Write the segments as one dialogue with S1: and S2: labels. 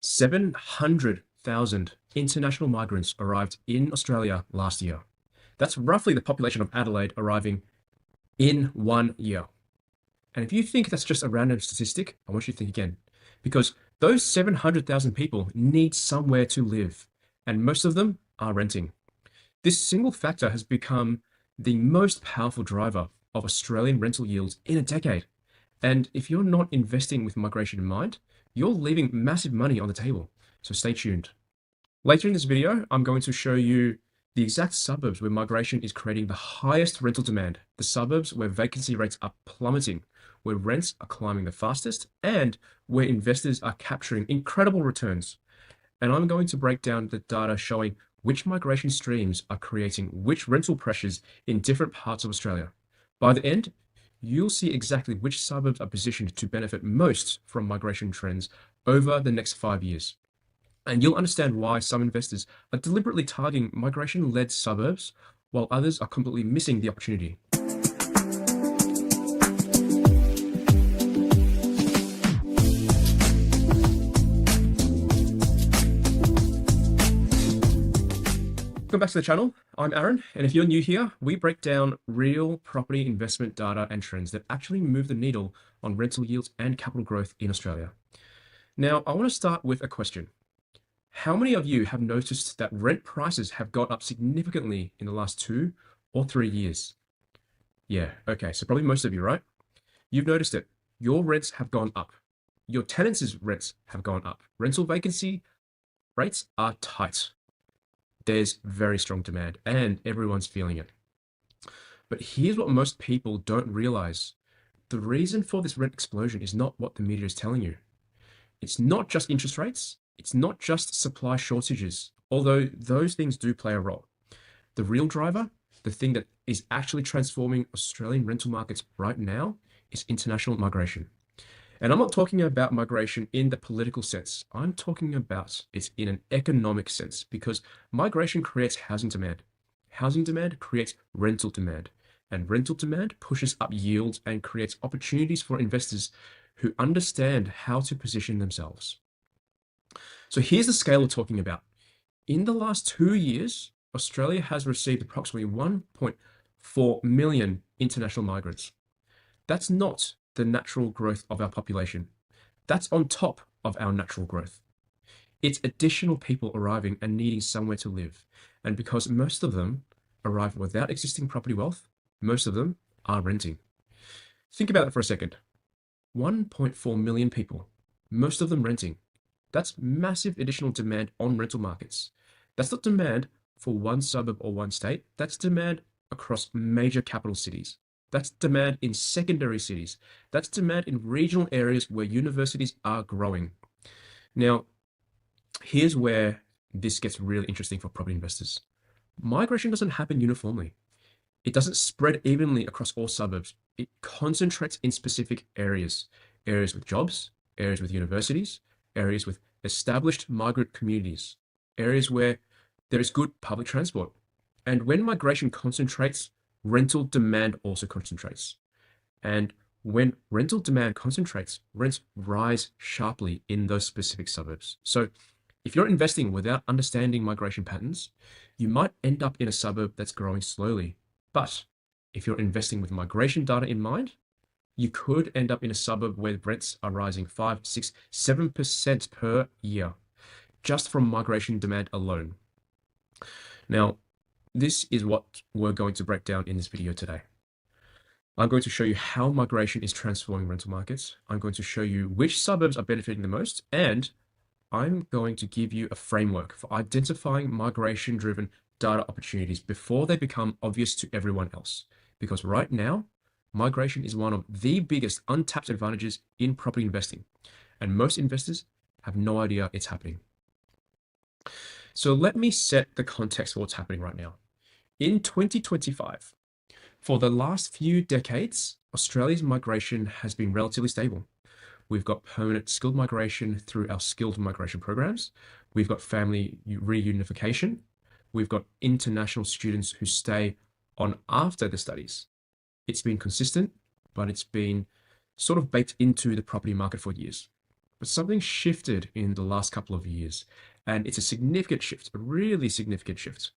S1: 700,000 international migrants arrived in Australia last year. That's roughly the population of Adelaide arriving in 1 year. And if you think that's just a random statistic, I want you to think again, because those 700,000 people need somewhere to live, and most of them are renting. This single factor has become the most powerful driver of Australian rental yields in a decade. And if you're not investing with migration in mind, you're leaving massive money on the table. So stay tuned. Later in this video, I'm going to show you the exact suburbs where migration is creating the highest rental demand, the suburbs where vacancy rates are plummeting, where rents are climbing the fastest, and where investors are capturing incredible returns. And I'm going to break down the data showing which migration streams are creating which rental pressures in different parts of Australia. By the end, you'll see exactly which suburbs are positioned to benefit most from migration trends over the next 5 years. And you'll understand why some investors are deliberately targeting migration-led suburbs, while others are completely missing the opportunity. Welcome back to the channel. I'm Aaron, and if you're new here, we break down real property investment data and trends that actually move the needle on rental yields and capital growth in Australia. Now, I want to start with a question. How many of you have noticed that rent prices have gone up significantly in the last 2 or 3 years? Yeah, okay, so probably most of you, right? You've noticed it. Your rents have gone up. Your tenants' rents have gone up. Rental vacancy rates are tight. There's very strong demand and everyone's feeling it. But here's what most people don't realize. The reason for this rent explosion is not what the media is telling you. It's not just interest rates. It's not just supply shortages, although those things do play a role. The real driver, the thing that is actually transforming Australian rental markets right now, is international migration. And I'm not talking about migration in the political sense. I'm talking about it in an economic sense, because migration creates housing demand. Housing demand creates rental demand, and rental demand pushes up yields and creates opportunities for investors who understand how to position themselves. So here's the scale we're talking about. In the last 2 years, Australia has received approximately 1.4 million international migrants. That's not the natural growth of our population. That's on top of our natural growth. It's additional people arriving and needing somewhere to live. And because most of them arrive without existing property wealth, most of them are renting. Think about it for a second. 1.4 million people, most of them renting. That's massive additional demand on rental markets. That's not demand for one suburb or one state. That's demand across major capital cities. That's demand in secondary cities. That's demand in regional areas where universities are growing. Now, here's where this gets really interesting for property investors. Migration doesn't happen uniformly. It doesn't spread evenly across all suburbs. It concentrates in specific areas. Areas with jobs, areas with universities, areas with established migrant communities, areas where there is good public transport. And when migration concentrates, rental demand also concentrates. And when rental demand concentrates, rents rise sharply in those specific suburbs. So if you're investing without understanding migration patterns, you might end up in a suburb that's growing slowly. But if you're investing with migration data in mind, you could end up in a suburb where rents are rising 5, 6, 7% per year, just from migration demand alone. Now, this is what we're going to break down in this video today. I'm going to show you how migration is transforming rental markets. I'm going to show you which suburbs are benefiting the most, and I'm going to give you a framework for identifying migration-driven data opportunities before they become obvious to everyone else. Because right now, migration is one of the biggest untapped advantages in property investing, and most investors have no idea it's happening. So let me set the context for what's happening right now. In 2025, for the last few decades, Australia's migration has been relatively stable. We've got permanent skilled migration through our skilled migration programs. We've got family reunification. We've got international students who stay on after the studies. It's been consistent, but it's been sort of baked into the property market for years. But something shifted in the last couple of years, and it's a significant shift, a really significant shift.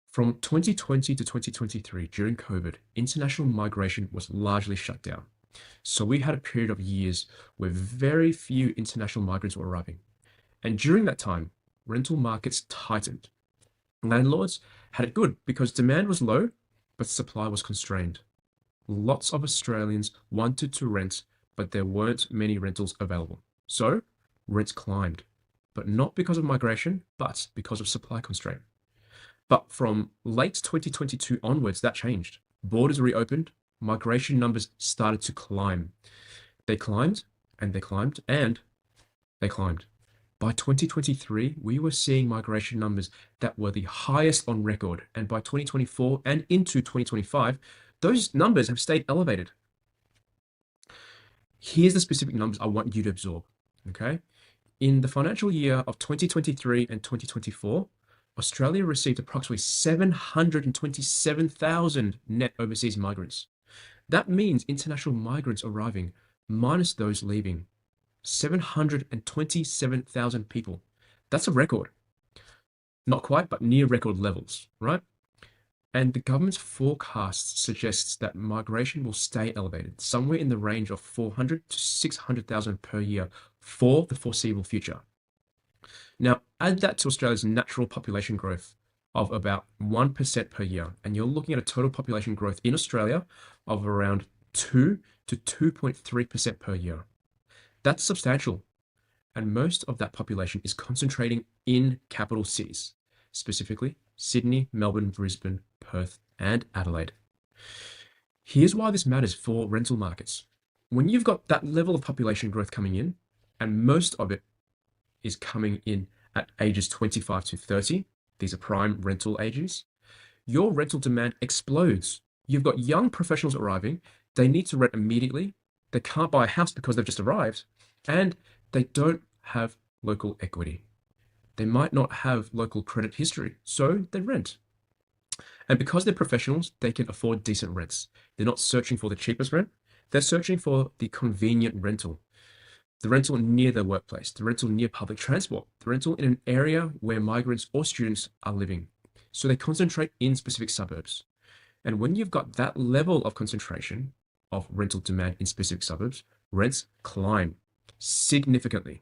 S1: From 2020 to 2023, during COVID, international migration was largely shut down. So we had a period of years where very few international migrants were arriving. And during that time, rental markets tightened. Landlords had it good because demand was low, but supply was constrained. Lots of Australians wanted to rent, but there weren't many rentals available. So rents climbed, but not because of migration, but because of supply constraint. But from late 2022 onwards, that changed. Borders reopened, migration numbers started to climb. They climbed and they climbed and they climbed. By 2023, we were seeing migration numbers that were the highest on record. And by 2024 and into 2025, those numbers have stayed elevated. Here's the specific numbers I want you to absorb. Okay. In the financial year of 2023 and 2024, Australia received approximately 727,000 net overseas migrants. That means international migrants arriving minus those leaving. 727,000 people. That's a record. Not quite, but near record levels, right? And the government's forecast suggests that migration will stay elevated, somewhere in the range of 400 to 600,000 per year for the foreseeable future. Now, add that to Australia's natural population growth of about 1% per year, and you're looking at a total population growth in Australia of around 2 to 2.3% per year. That's substantial, and most of that population is concentrating in capital cities, specifically Sydney, Melbourne, Brisbane, Perth, and Adelaide. Here's why this matters for rental markets. When you've got that level of population growth coming in, and most of it is coming in at ages 25 to 30, these are prime rental ages, your rental demand explodes. You've got young professionals arriving, they need to rent immediately, they can't buy a house because they've just arrived, and they don't have local equity. They might not have local credit history, so they rent. And because they're professionals, they can afford decent rents. They're not searching for the cheapest rent, they're searching for the convenient rental. The rental near their workplace, the rental near public transport, the rental in an area where migrants or students are living. So they concentrate in specific suburbs. And when you've got that level of concentration of rental demand in specific suburbs, rents climb significantly.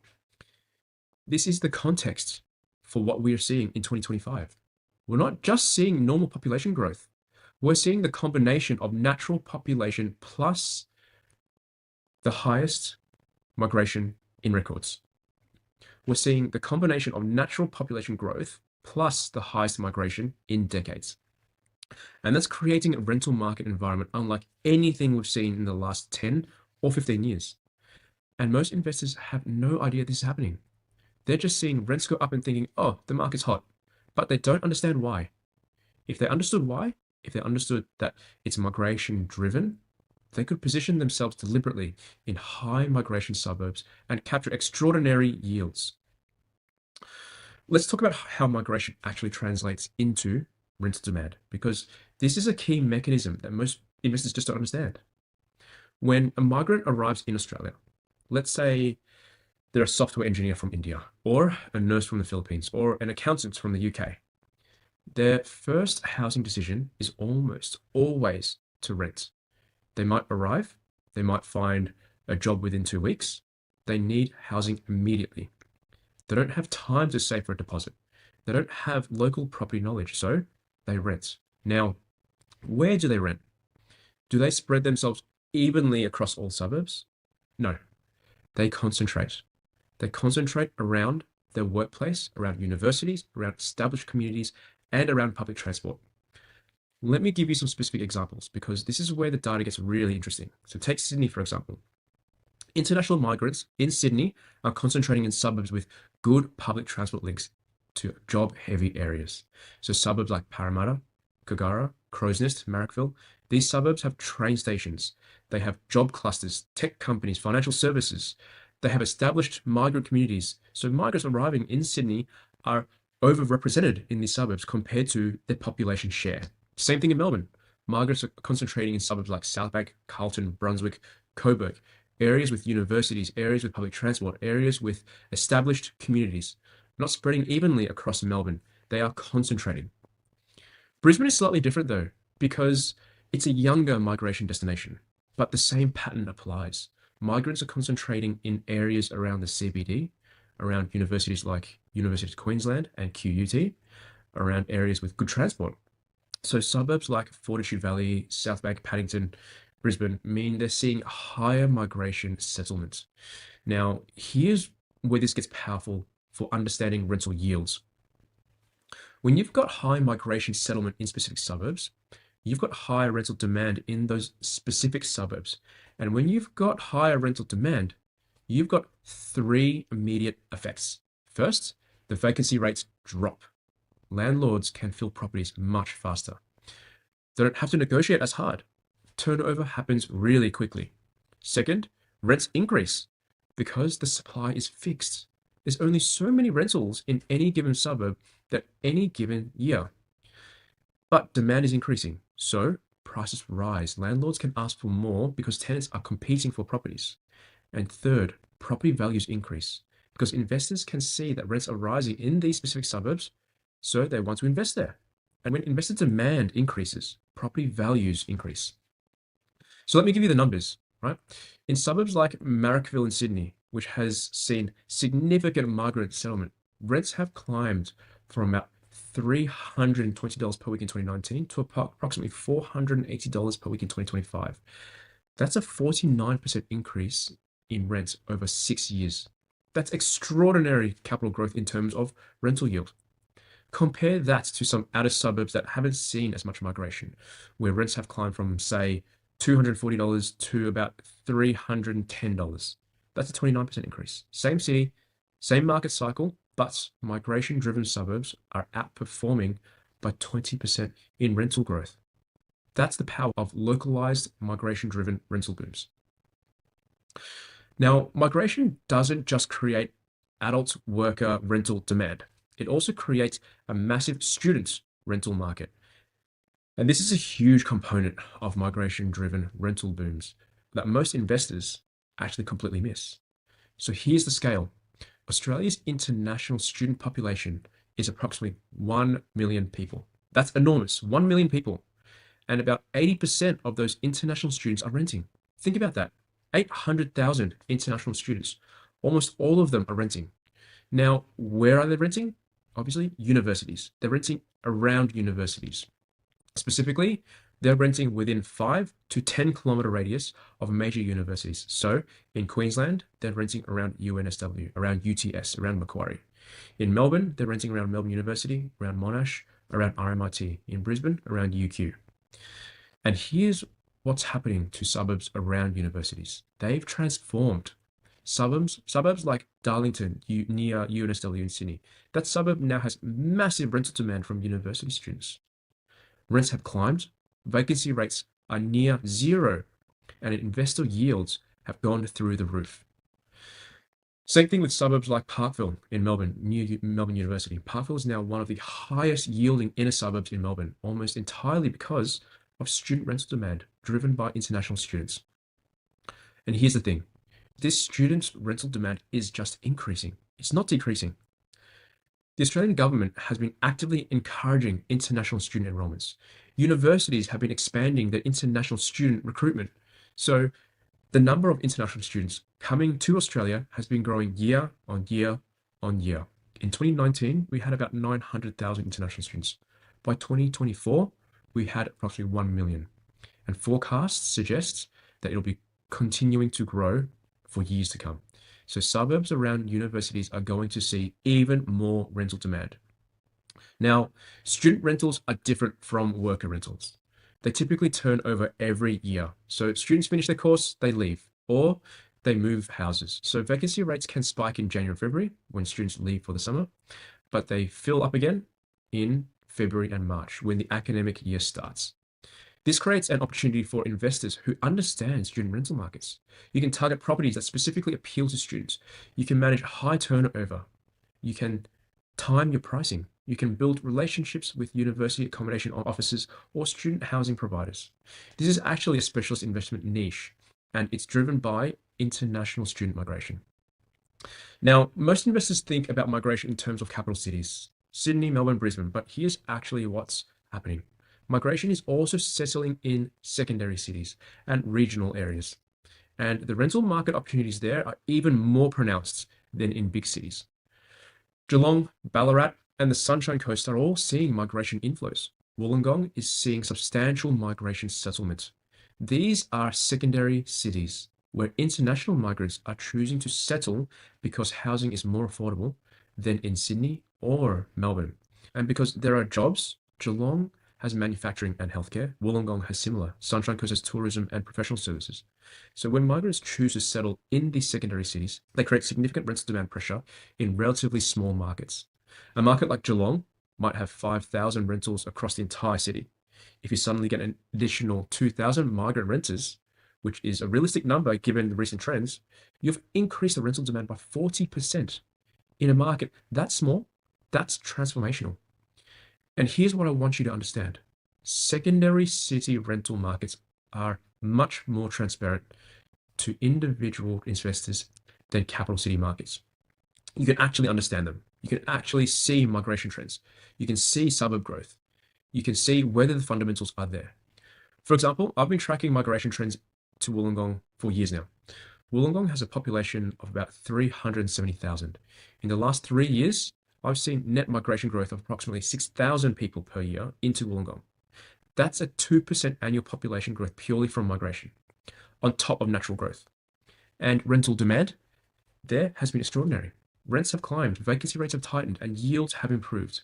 S1: This is the context for what we are seeing in 2025. We're not just seeing normal population growth. We're seeing the combination of natural population plus the highest migration in records. We're seeing the combination of natural population growth plus the highest migration in decades. And that's creating a rental market environment unlike anything we've seen in the last 10 or 15 years. And most investors have no idea this is happening. They're just seeing rents go up and thinking, oh, the market's hot. But they don't understand why. If they understood why, if they understood that it's migration driven, they could position themselves deliberately in high migration suburbs and capture extraordinary yields. Let's talk about how migration actually translates into rental demand, because this is a key mechanism that most investors just don't understand. When a migrant arrives in Australia, let's say they're a software engineer from India, or a nurse from the Philippines, or an accountant from the UK, their first housing decision is almost always to rent. They might arrive, they might find a job within 2 weeks, they need housing immediately. They don't have time to save for a deposit. They don't have local property knowledge, so they rent. Now, where do they rent? Do they spread themselves evenly across all suburbs? No, they concentrate. They concentrate around their workplace, around universities, around established communities, and around public transport. Let me give you some specific examples because this is where the data gets really interesting. So take Sydney, for example. International migrants in Sydney are concentrating in suburbs with good public transport links to job-heavy areas. So suburbs like Parramatta, Kogarah, Crows Nest, Marrickville, these suburbs have train stations. They have job clusters, tech companies, financial services. They have established migrant communities. So migrants arriving in Sydney are overrepresented in these suburbs compared to their population share. Same thing in Melbourne. Migrants are concentrating in suburbs like Southbank, Carlton, Brunswick, Coburg. areas with universities, areas with public transport, areas with established communities, not spreading evenly across Melbourne. They are concentrating. Brisbane is slightly different though, because it's a younger migration destination, but the same pattern applies. Migrants are concentrating in areas around the CBD, around universities like University of Queensland and QUT, around areas with good transport. So suburbs like Fortitude Valley, South Bank, Paddington, Brisbane mean they're seeing higher migration settlements. Now, here's where this gets powerful for understanding rental yields. When you've got high migration settlement in specific suburbs, you've got higher rental demand in those specific suburbs. And when you've got higher rental demand, you've got three immediate effects. First, the vacancy rates drop. Landlords can fill properties much faster. They don't have to negotiate as hard. Turnover happens really quickly. Second, rents increase because the supply is fixed. There's only so many rentals in any given suburb at any given year. But demand is increasing, so prices rise. Landlords can ask for more because tenants are competing for properties. And third, property values increase because investors can see that rents are rising in these specific suburbs, so they want to invest there. And when investor demand increases, property values increase. So let me give you the numbers, right? In suburbs like Marrickville in Sydney, which has seen significant migrant settlement, rents have climbed from about $320 per week in 2019 to approximately $480 per week in 2025. That's a 49% increase in rents over 6 years. That's extraordinary capital growth in terms of rental yield. Compare that to some outer suburbs that haven't seen as much migration, where rents have climbed from, say, $240 to about $310. That's a 29% increase. Same city, same market cycle, but migration-driven suburbs are outperforming by 20% in rental growth. That's the power of localized migration-driven rental booms. Now, migration doesn't just create adult worker rental demand. It also creates a massive student rental market. And this is a huge component of migration-driven rental booms that most investors actually completely miss. So here's the scale. Australia's international student population is approximately 1 million people. That's enormous, 1 million people. And about 80% of those international students are renting. Think about that, 800,000 international students. Almost all of them are renting. Now, where are they renting? Obviously, universities. They're renting around universities. Specifically, they're renting within 5 to 10 kilometer radius of major universities. So in Queensland, they're renting around UNSW, around UTS, around Macquarie. In Melbourne, they're renting around Melbourne University, around Monash, around RMIT. In Brisbane, around UQ. And here's what's happening to suburbs around universities. They've transformed. Suburbs like Darlington, near UNSW in Sydney, that suburb now has massive rental demand from university students. Rents have climbed, vacancy rates are near zero, and investor yields have gone through the roof. Same thing with suburbs like Parkville in Melbourne, near Melbourne University. Parkville is now one of the highest yielding inner suburbs in Melbourne, almost entirely because of student rental demand driven by international students. And here's the thing, this student rental demand is just increasing. It's not decreasing. The Australian government has been actively encouraging international student enrolments. Universities have been expanding their international student recruitment. So the number of international students coming to Australia has been growing year on year on year. In 2019, we had about 900,000 international students. By 2024, we had approximately 1 million. And forecasts suggest that it'll be continuing to grow for years to come. So suburbs around universities are going to see even more rental demand. Now, student rentals are different from worker rentals. They typically turn over every year. So students finish their course, they leave, or they move houses. So vacancy rates can spike in January and February when students leave for the summer, but they fill up again in February and March when the academic year starts. This creates an opportunity for investors who understand student rental markets. You can target properties that specifically appeal to students. You can manage high turnover. You can time your pricing. You can build relationships with university accommodation officers or student housing providers. This is actually a specialist investment niche, and it's driven by international student migration. Now, most investors think about migration in terms of capital cities, Sydney, Melbourne, Brisbane, but here's actually what's happening. Migration is also settling in secondary cities and regional areas. And the rental market opportunities there are even more pronounced than in big cities. Geelong, Ballarat, and the Sunshine Coast are all seeing migration inflows. Wollongong is seeing substantial migration settlement. These are secondary cities where international migrants are choosing to settle because housing is more affordable than in Sydney or Melbourne. And because there are jobs, Geelong has manufacturing and healthcare, Wollongong has similar, Sunshine Coast has tourism and professional services. So when migrants choose to settle in these secondary cities, they create significant rental demand pressure in relatively small markets. A market like Geelong might have 5,000 rentals across the entire city. If you suddenly get an additional 2,000 migrant renters, which is a realistic number given the recent trends, you've increased the rental demand by 40%. In a market that small, that's transformational. And here's what I want you to understand. Secondary city rental markets are much more transparent to individual investors than capital city markets. You can actually understand them. You can actually see migration trends. You can see suburb growth. You can see whether the fundamentals are there. For example, I've been tracking migration trends to Wollongong for years now. Wollongong has a population of about 370,000. In the last 3 years, I've seen net migration growth of approximately 6,000 people per year into Wollongong. That's a 2% annual population growth purely from migration, on top of natural growth. And rental demand there has been extraordinary. Rents have climbed, vacancy rates have tightened, and yields have improved.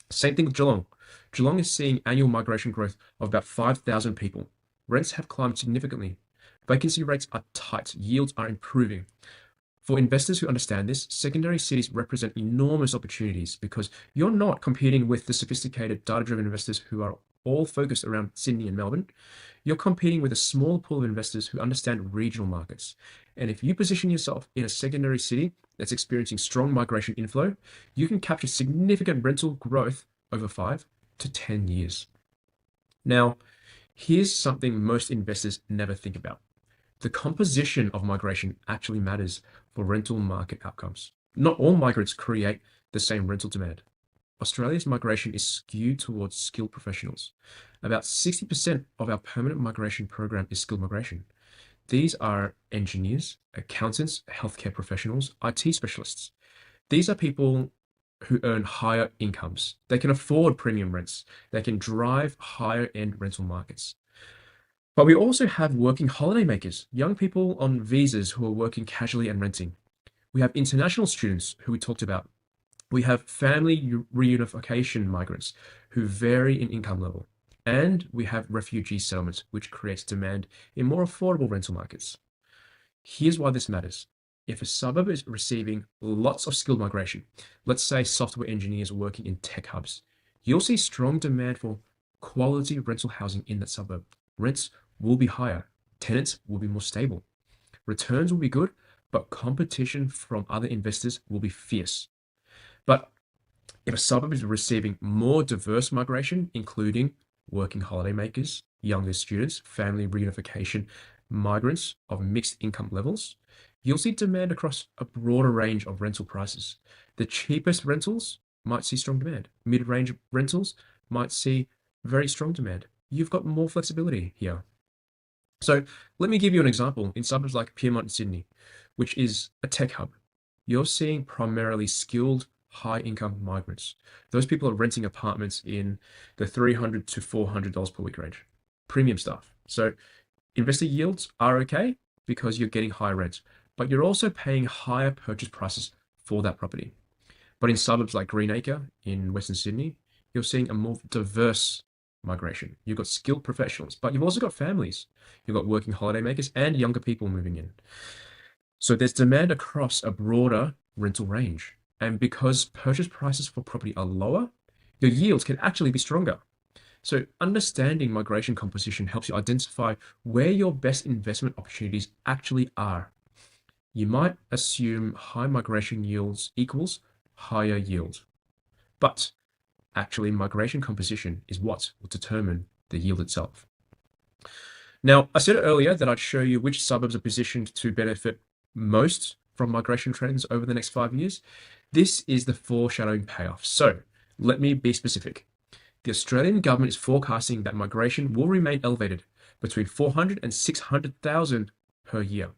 S1: Same thing with Geelong. Geelong is seeing annual migration growth of about 5,000 people. Rents have climbed significantly. Vacancy rates are tight, yields are improving. For investors who understand this, secondary cities represent enormous opportunities because you're not competing with the sophisticated data-driven investors who are all focused around Sydney and Melbourne. You're competing with a small pool of investors who understand regional markets. And if you position yourself in a secondary city that's experiencing strong migration inflow, you can capture significant rental growth over 5 to 10 years. Now, here's something most investors never think about. The composition of migration actually matters for rental market outcomes. Not all migrants create the same rental demand. Australia's migration is skewed towards skilled professionals. About 60% of our permanent migration program is skilled migration. These are engineers, accountants, healthcare professionals, IT specialists. These are people who earn higher incomes. They can afford premium rents. They can drive higher end rental markets. But we also have working holiday makers, young people on visas who are working casually and renting. We have international students who we talked about. We have family reunification migrants who vary in income level. And we have refugee settlements, which creates demand in more affordable rental markets. Here's why this matters. If a suburb is receiving lots of skilled migration, let's say software engineers working in tech hubs, you'll see strong demand for quality rental housing in that suburb. Rents will be higher, tenants will be more stable, returns will be good, but competition from other investors will be fierce. But if a suburb is receiving more diverse migration, including working holiday makers, younger students, family reunification, migrants of mixed income levels, you'll see demand across a broader range of rental prices. The cheapest rentals might see strong demand. Mid-range rentals might see very strong demand. You've got more flexibility here. So let me give you an example. In suburbs like Pyrmont in Sydney, which is a tech hub, you're seeing primarily skilled, high-income migrants. Those people are renting apartments in the $300 to $400 per week range. Premium stuff. So investor yields are okay because you're getting higher rents, but you're also paying higher purchase prices for that property. But in suburbs like Greenacre in Western Sydney, you're seeing a more diverse migration. You've got skilled professionals, but you've also got families. You've got working holiday makers and younger people moving in. So there's demand across a broader rental range. And because purchase prices for property are lower, your yields can actually be stronger. So understanding migration composition helps you identify where your best investment opportunities actually are. You might assume high migration yields equals higher yield. But actually, migration composition is what will determine the yield itself. Now, I said earlier that I'd show you which suburbs are positioned to benefit most from migration trends over the next 5 years. This is the foreshadowing payoff. So let me be specific. The Australian government is forecasting that migration will remain elevated between 400 and 600,000 per year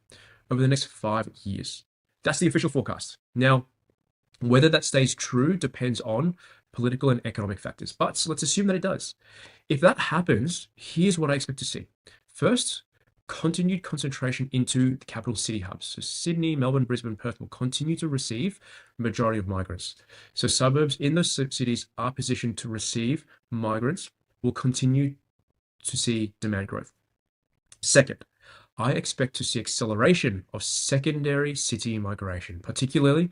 S1: over the next 5 years. That's the official forecast. Now, whether that stays true depends on political and economic factors, but let's assume that it does. If that happens, here's what I expect to see. First, continued concentration into the capital city hubs. So Sydney, Melbourne, Brisbane, Perth will continue to receive the majority of migrants. So suburbs in those cities are positioned to receive migrants, will continue to see demand growth. Second, I expect to see acceleration of secondary city migration, particularly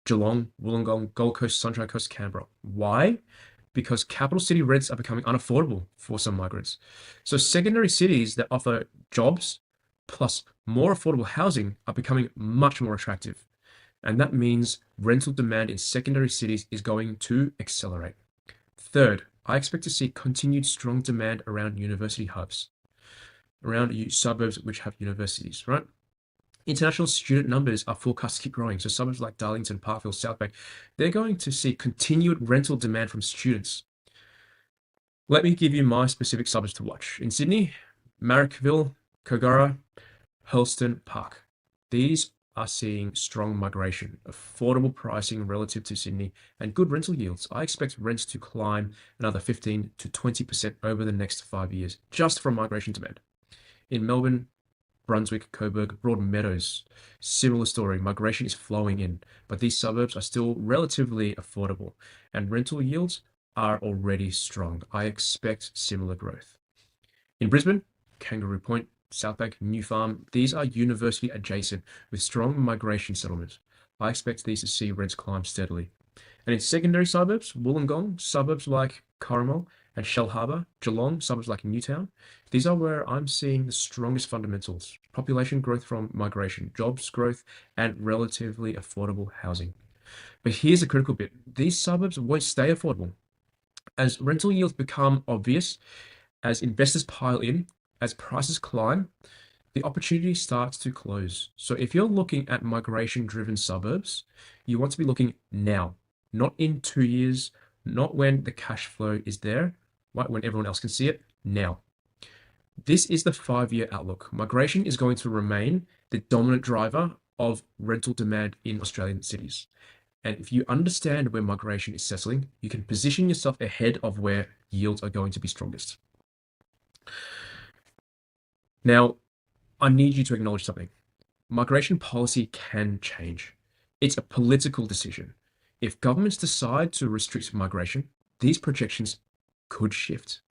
S1: Geelong, Wollongong, Gold Coast, Sunshine Coast, Canberra. Why? Because capital city rents are becoming unaffordable for some migrants. So secondary cities that offer jobs plus more affordable housing are becoming much more attractive. And that means rental demand in secondary cities is going to accelerate. Third, I expect to see continued strong demand around university hubs, around suburbs which have universities, right? International student numbers are forecast to keep growing. So suburbs like Darlington, Parkville, Southbank, they're going to see continued rental demand from students. Let me give you my specific suburbs to watch. In Sydney, Marrickville, Kogarah, Hurlstone, Park. These are seeing strong migration, affordable pricing relative to Sydney, and good rental yields. I expect rents to climb another 15 to 20% over the next 5 years, just from migration demand. In Melbourne, Brunswick, Coburg, Broadmeadows, similar story. Migration is flowing in, but these suburbs are still relatively affordable, and rental yields are already strong. I expect similar growth. In Brisbane, Kangaroo Point, Southbank, New Farm, these are university adjacent with strong migration settlements. I expect these to see rents climb steadily. And in secondary suburbs, Wollongong, suburbs like Corrimal and Shellharbour, Geelong, suburbs like Newtown, these are where I'm seeing the strongest fundamentals. Population growth from migration, jobs growth, and relatively affordable housing. But here's the critical bit. These suburbs won't stay affordable. As rental yields become obvious, as investors pile in, as prices climb, the opportunity starts to close. So if you're looking at migration-driven suburbs, you want to be looking now, not in 2 years, not when the cash flow is there, right? When everyone else can see it, now. This is the 5-year outlook. Migration is going to remain the dominant driver of rental demand in Australian cities. And if you understand where migration is settling, you can position yourself ahead of where yields are going to be strongest. Now, I need you to acknowledge something. Migration policy can change. It's a political decision. If governments decide to restrict migration, these projections could shift.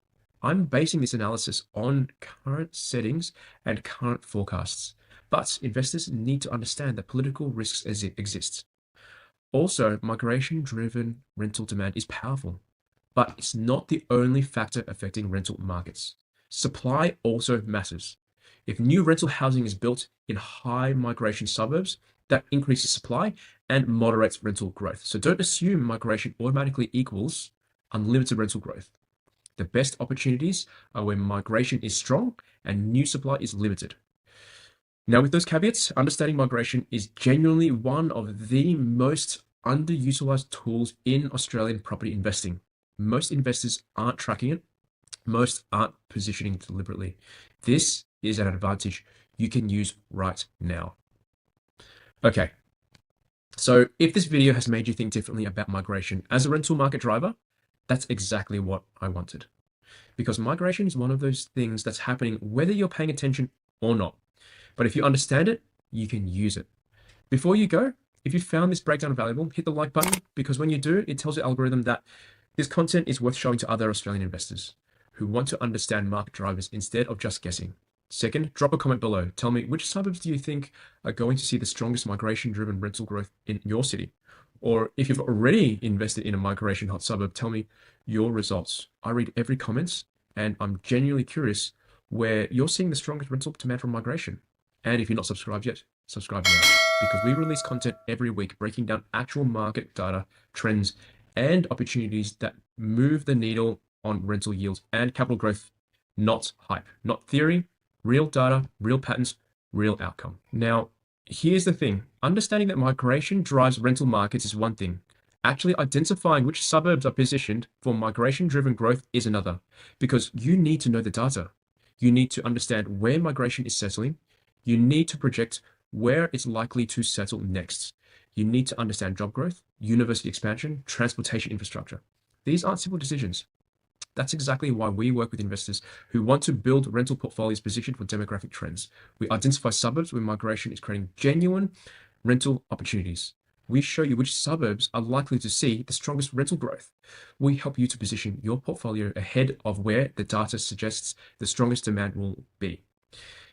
S1: I'm basing this analysis on current settings and current forecasts, but investors need to understand that political risks exist. Also, migration-driven rental demand is powerful, but it's not the only factor affecting rental markets. Supply also matters. If new rental housing is built in high migration suburbs, that increases supply and moderates rental growth. So don't assume migration automatically equals unlimited rental growth. The best opportunities are when migration is strong and new supply is limited. Now, with those caveats, understanding migration is genuinely one of the most underutilized tools in Australian property investing. Most investors aren't tracking it. Most aren't positioning deliberately. This is an advantage you can use right now. Okay, so if this video has made you think differently about migration as a rental market driver, that's exactly what I wanted. Because migration is one of those things that's happening whether you're paying attention or not. But if you understand it, you can use it. Before you go, if you found this breakdown valuable, hit the like button, because when you do, it tells the algorithm that this content is worth showing to other Australian investors who want to understand market drivers instead of just guessing. Second, drop a comment below. Tell me, which suburbs do you think are going to see the strongest migration-driven rental growth in your city? Or if you've already invested in a migration hot suburb, tell me your results. I read every comment, and I'm genuinely curious where you're seeing the strongest rental demand from migration. And if you're not subscribed yet, subscribe now, because we release content every week breaking down actual market data, trends, and opportunities that move the needle on rental yields and capital growth, not hype, not theory, Real data, real patterns, real outcome. Now, here's the thing. Understanding that migration drives rental markets is one thing. Actually identifying which suburbs are positioned for migration-driven growth is another, because you need to know the data. You need to understand where migration is settling. You need to project where it's likely to settle next. You need to understand job growth, university expansion, transportation infrastructure. These aren't simple decisions. That's exactly why we work with investors who want to build rental portfolios positioned for demographic trends. We identify suburbs where migration is creating genuine rental opportunities. We show you which suburbs are likely to see the strongest rental growth. We help you to position your portfolio ahead of where the data suggests the strongest demand will be.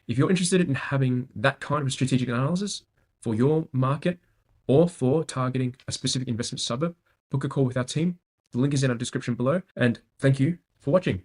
S1: If you're interested in having that kind of strategic analysis for your market or for targeting a specific investment suburb, book a call with our team. The link is in our description below. And thank you for watching.